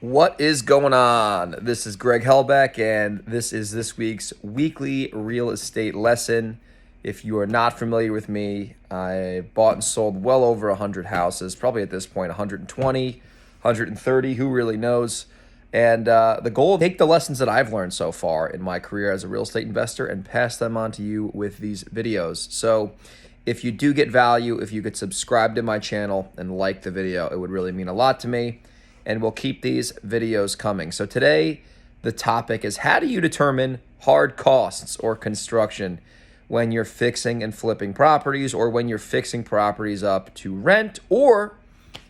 What is going on? This is Greg Helbeck, and this is this week's weekly real estate lesson. If you are not familiar with me, I bought and sold well over 100 houses, probably at this point 120, 130, who really knows? And the goal is to take the lessons that I've learned so far in my career as a real estate investor and pass them on to you with these videos. So if you do get value, if you could subscribe to my channel and like the video, it would really mean a lot to me. And we'll keep these videos coming. So today, the topic is how do you determine hard costs or construction when you're fixing and flipping properties, or when you're fixing properties up to rent, or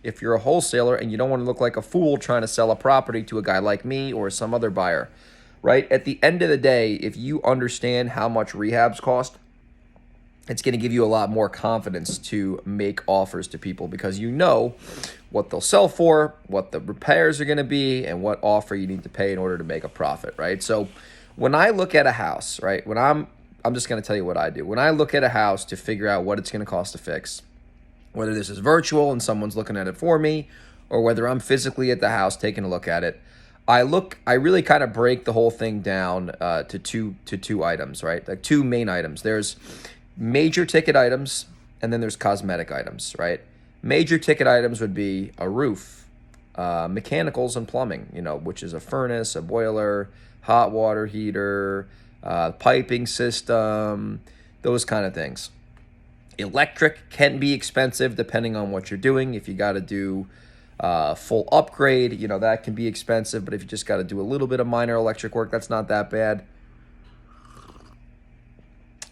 if you're a wholesaler and you don't want to look like a fool trying to sell a property to a guy like me or some other buyer, right? At the end of the day, if you understand how much rehabs cost, it's going to give you a lot more confidence to make offers to people because you know what they'll sell for, what the repairs are going to be, and what offer you need to pay in order to make a profit, right? So when I look at a house, right, when I'm just going to tell you what I do. When I look at a house to figure out what it's going to cost to fix, whether this is virtual and someone's looking at it for me, or whether I'm physically at the house taking a look at it, I really kind of break the whole thing down to two items, right? Like two main items. There's major ticket items, and then there's cosmetic items, right? Major ticket items would be a roof, mechanicals and plumbing, which is a furnace, a boiler, hot water heater, piping system, those kind of things. Electric can be expensive depending on what you're doing. If you got to do full upgrade, that can be expensive, but if you just got to do a little bit of minor electric work, that's not that bad.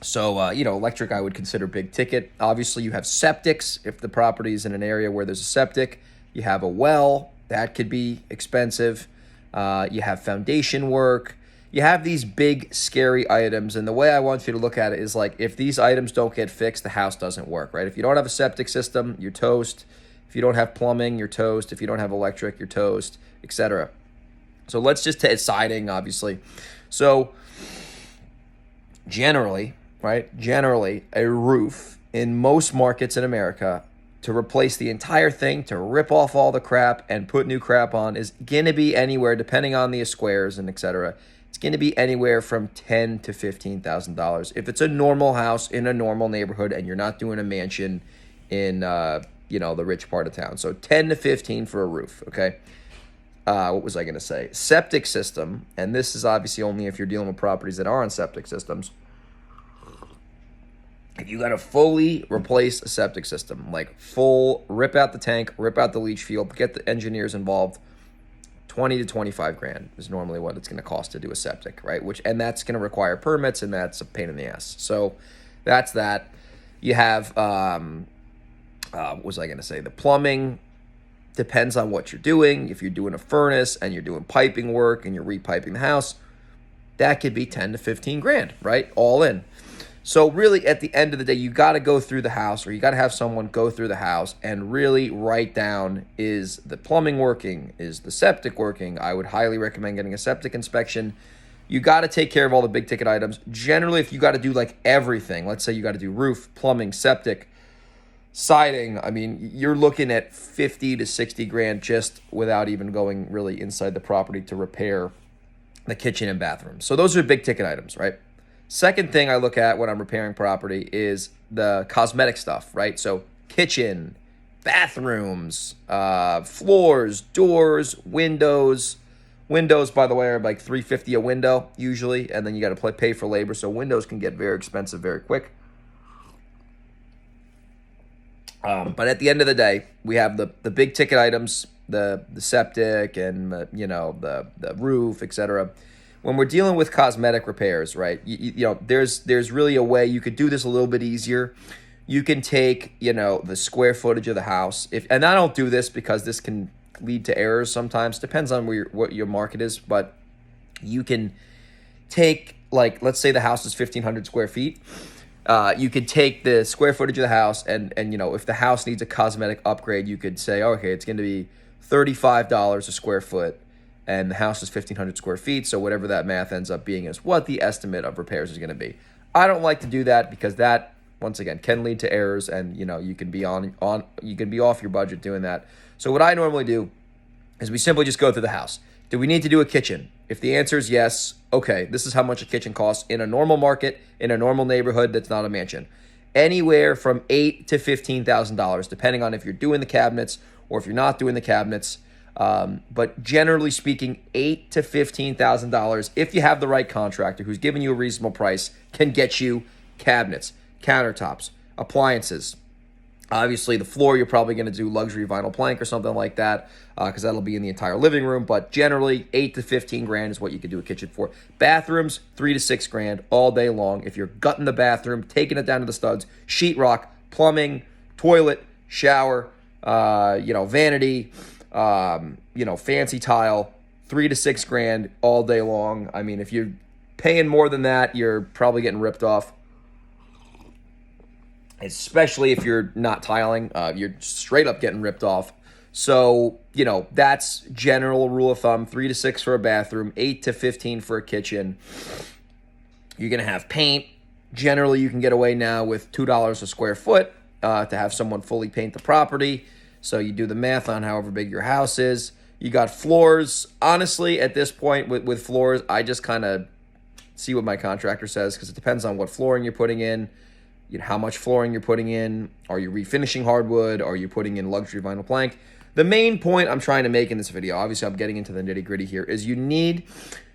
So, electric I would consider big ticket. Obviously, you have septics. If the property is in an area where there's a septic, you have a well, that could be expensive. You have foundation work. You have these big, scary items. And the way I want you to look at it is like, if these items don't get fixed, the house doesn't work, right? If you don't have a septic system, you're toast. If you don't have plumbing, you're toast. If you don't have electric, you're toast, etc. So let's just take siding, obviously. So generally, a roof in most markets in America, to replace the entire thing, to rip off all the crap and put new crap on, is going to be anywhere, depending on the squares and etc. It's going to be anywhere from $10,000 to $15,000. If it's a normal house in a normal neighborhood and you're not doing a mansion in the rich part of town, so 10 to 15 for a roof. Okay. What was I going to say? Septic system, and this is obviously only if you're dealing with properties that are on septic systems. If you got to fully replace a septic system, like full rip out the tank, rip out the leach field, get the engineers involved, 20 to 25 grand is normally what it's going to cost to do a septic, right? And that's going to require permits, and that's a pain in the ass. So that's that. You have, what was I going to say? The plumbing depends on what you're doing. If you're doing a furnace and you're doing piping work and you're repiping the house, that could be 10 to 15 grand, right? All in. So really, at the end of the day, you got to go through the house, or you got to have someone go through the house and really write down, is the plumbing working? Is the septic working? I would highly recommend getting a septic inspection. You got to take care of all the big ticket items. Generally, if you got to do like everything, let's say you got to do roof, plumbing, septic, siding, I mean, you're looking at 50 to 60 grand just without even going really inside the property to repair the kitchen and bathroom. So those are big ticket items, right? Second thing I look at when I'm repairing property is the cosmetic stuff, right? So kitchen, bathrooms, floors, doors, windows. Windows, by the way, are like $350 a window usually, and then you got to pay for labor. So windows can get very expensive very quick. But at the end of the day, we have the big ticket items, the septic and the roof, etc. When we're dealing with cosmetic repairs, right, there's really a way you could do this a little bit easier. You can take, the square footage of the house. And I don't do this because this can lead to errors sometimes. Depends on what your market is. But you can take, like, let's say the house is 1,500 square feet. You could take the square footage of the house and if the house needs a cosmetic upgrade, you could say, okay, it's going to be $35 a square foot. And the house is 1,500 square feet, so whatever that math ends up being is what the estimate of repairs is going to be. I don't like to do that because that, once again, can lead to errors, and you can be off your budget doing that. So what I normally do is we simply just go through the house. Do we need to do a kitchen? If the answer is yes, okay, this is how much a kitchen costs in a normal market, in a normal neighborhood that's not a mansion. Anywhere from $8,000 to $15,000, depending on if you're doing the cabinets or if you're not doing the cabinets. But generally speaking, $8,000 to $15,000, if you have the right contractor who's giving you a reasonable price, can get you cabinets, countertops, appliances. Obviously, the floor, you're probably going to do luxury vinyl plank or something like that, because that'll be in the entire living room. But generally, 8 to 15 grand is what you could do a kitchen for. Bathrooms, 3 to 6 grand all day long. If you're gutting the bathroom, taking it down to the studs, sheetrock, plumbing, toilet, shower, vanity, fancy tile, 3 to 6 grand all day long. I mean, if you're paying more than that, you're probably getting ripped off. Especially if you're not tiling, you're straight up getting ripped off. So, that's general rule of thumb, 3 to 6 for a bathroom, 8 to 15 for a kitchen. You're going to have paint. Generally, you can get away now with $2 a square foot to have someone fully paint the property. So you do the math on however big your house is. You got floors. Honestly, at this point with floors, I just kind of see what my contractor says, because it depends on what flooring you're putting in. How much flooring you're putting in. Are you refinishing hardwood? Are you putting in luxury vinyl plank? The main point I'm trying to make in this video, obviously I'm getting into the nitty gritty here, is you need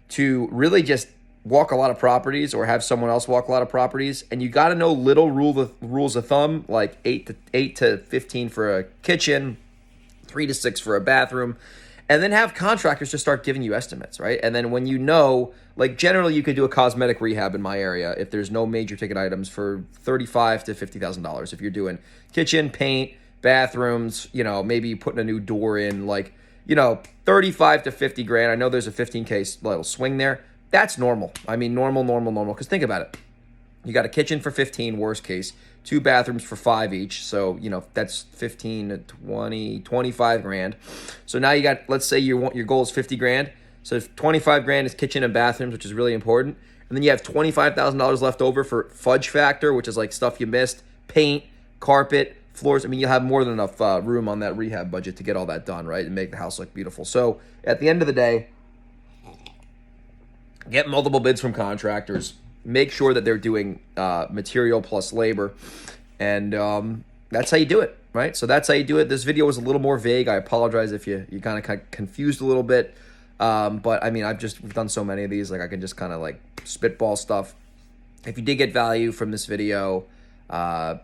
to really just walk a lot of properties or have someone else walk a lot of properties. And you got to know little rules of thumb, like 8 to 15 for a kitchen, 3 to 6 for a bathroom. And then have contractors just start giving you estimates, right? And then when like generally you could do a cosmetic rehab in my area if there's no major ticket items for $35,000 to $50,000. If you're doing kitchen, paint, bathrooms, maybe putting a new door in, 35 to 50 grand. I know there's a 15K little swing there. That's normal. I mean, normal. Because think about it. You got a kitchen for 15, worst case, 2 bathrooms for 5 each. So, that's 15 to 20, 25 grand. So now you got, let's say your goal is 50 grand. So 25 grand is kitchen and bathrooms, which is really important. And then you have $25,000 left over for fudge factor, which is like stuff you missed, paint, carpet, floors. I mean, you'll have more than enough room on that rehab budget to get all that done, right? And make the house look beautiful. So at the end of the day, get multiple bids from contractors. Make sure that they're doing material plus labor. And that's how you do it, right? So that's how you do it. This video was a little more vague. I apologize if you kind of confused a little bit. But I mean, we've done so many of these, I can just kind of spitball stuff. If you did get value from this video,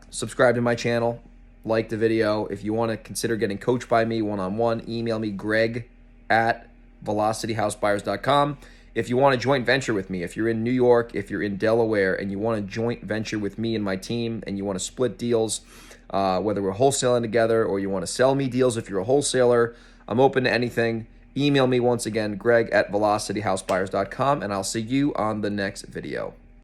subscribe to my channel, like the video. If you want to consider getting coached by me one-on-one, email me greg@velocityhousebuyers.com. If you want to joint venture with me, if you're in New York, if you're in Delaware, and you want to joint venture with me and my team, and you want to split deals, whether we're wholesaling together or you want to sell me deals if you're a wholesaler, I'm open to anything. Email me once again, greg@velocityhousebuyers.com, and I'll see you on the next video.